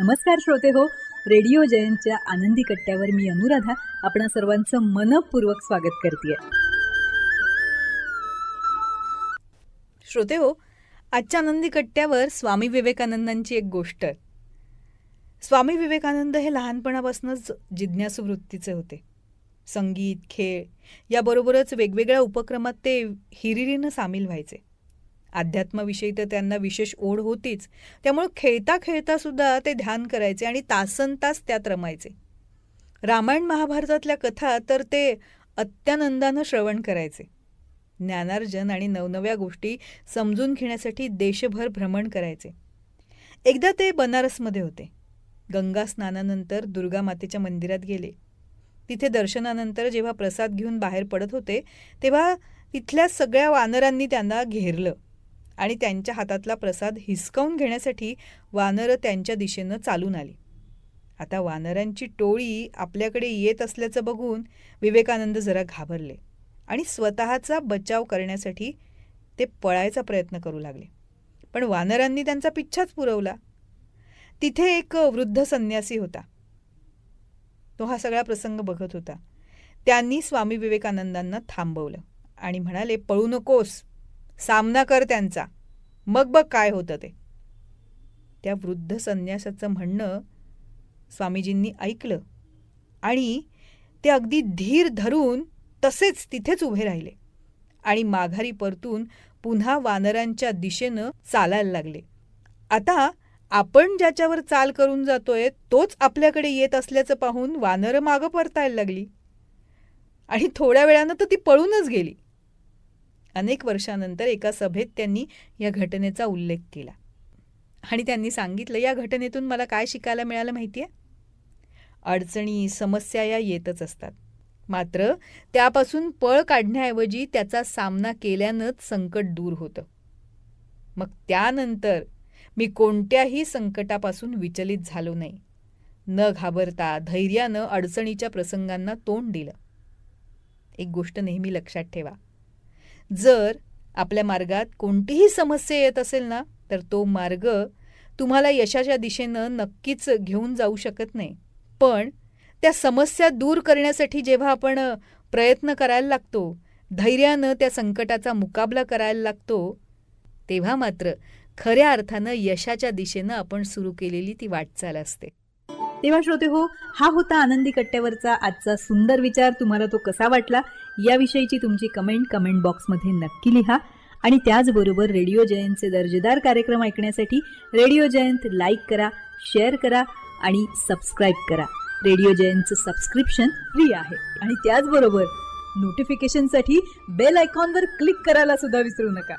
नमस्कार श्रोते हो, रेडिओ जयंतच्या आनंदी कट्ट्यावर मी अनुराधा आपणा सर्वांचं मनपूर्वक स्वागत करते. श्रोते हो, आजच्या आनंदी कट्ट्यावर स्वामी विवेकानंदांची एक गोष्ट आहे. स्वामी विवेकानंद हे लहानपणापासूनच जिज्ञासू वृत्तीचे होते. संगीत, खेळ याबरोबरच वेगवेगळ्या उपक्रमात ते हिरिरीनं सामील व्हायचे. अध्यात्माविषयी तर त्यांना विशेष ओढ होतीच, त्यामुळे खेळता खेळता सुद्धा ते ध्यान करायचे आणि तासनतास त्यात रमायचे. रामायण महाभारतातल्या कथा तर ते अत्यानंदानं श्रवण करायचे. ज्ञानार्जन आणि नवनव्या गोष्टी समजून घेण्यासाठी देशभर भ्रमण करायचे. एकदा ते बनारसमध्ये होते. गंगा स्नानानंतर दुर्गा मातेच्या मंदिरात गेले. तिथे दर्शनानंतर जेव्हा प्रसाद घेऊन बाहेर पडत होते तेव्हा तिथल्या सगळ्या वानरांनी त्यांना घेरलं आणि त्यांच्या हातातला प्रसाद हिसकावून घेण्यासाठी वानरं त्यांच्या दिशेनं चालून आली. आता वानरांची टोळी आपल्याकडे येत असल्याचं बघून विवेकानंद जरा घाबरले आणि स्वतःचा बचाव करण्यासाठी ते पळायचा प्रयत्न करू लागले. पण वानरांनी त्यांचा पिच्छाच पुरवला. तिथे एक वृद्ध संन्यासी होता. तो हा सगळा प्रसंग बघत होता. त्यांनी स्वामी विवेकानंदांना थांबवलं आणि म्हणाले, पळू नकोस, सामना कर त्यांचा, मग बघ काय होतं ते. त्या वृद्ध संन्यासाचं म्हणणं स्वामीजींनी ऐकलं आणि ते अगदी धीर धरून तसेच तिथेच उभे राहिले आणि माघारी परतून पुन्हा वानरांच्या दिशेनं चालायला लागले. आता आपण ज्याच्यावर चाल करून जातोय तोच आपल्याकडे येत असल्याचं पाहून वानरं मागं परतायला लागली आणि थोड्या वेळानं तर ती पळूनच गेली. अनेक वर्षानंतर एका सभेत त्यांनी या घटनेचा उल्लेख केला आणि त्यांनी सांगितलं, या घटनेतून मला काय शिकायला मिळालं माहिती आहे? अडचणी, समस्या या येतच असतात, मात्र त्यापासून पळ काढण्याऐवजी त्याचा सामना केल्यानंच संकट दूर होतं. मग त्यानंतर मी कोणत्याही संकटापासून विचलित झालो नाही. न घाबरता धैर्यानं अडचणीच्या प्रसंगांना तोंड दिलं. एक गोष्ट नेहमी लक्षात ठेवा, जर आपल्या मार्गात कोणतीही समस्या येत असेल ना, तर तो मार्ग तुम्हाला यशाच्या दिशेनं नक्कीच घेऊन जाऊ शकत नाही. पण त्या समस्या दूर करण्यासाठी जेव्हा आपण प्रयत्न करायला लागतो, धैर्यानं त्या संकटाचा मुकाबला करायला लागतो, तेव्हा मात्र खऱ्या अर्थानं यशाच्या दिशेनं आपण सुरू केलेली ती वाटचाल असते. तेव्हा श्रोते हो, हा होता आनंदी कट्ट्यावरचा आजचा सुंदर विचार. तुम्हाला तो कसा वाटला याविषयीची तुमची कमेंट बॉक्समध्ये नक्की लिहा. आणि त्याचबरोबर रेडिओ जयंतचे दर्जेदार कार्यक्रम ऐकण्यासाठी रेडिओ जयंत लाईक करा, शेअर करा आणि सबस्क्राईब करा. रेडिओ जयंतचं सबस्क्रिप्शन फ्री आहे आणि त्याचबरोबर नोटिफिकेशनसाठी बेल आयकॉनवर क्लिक करायला सुद्धा विसरू नका.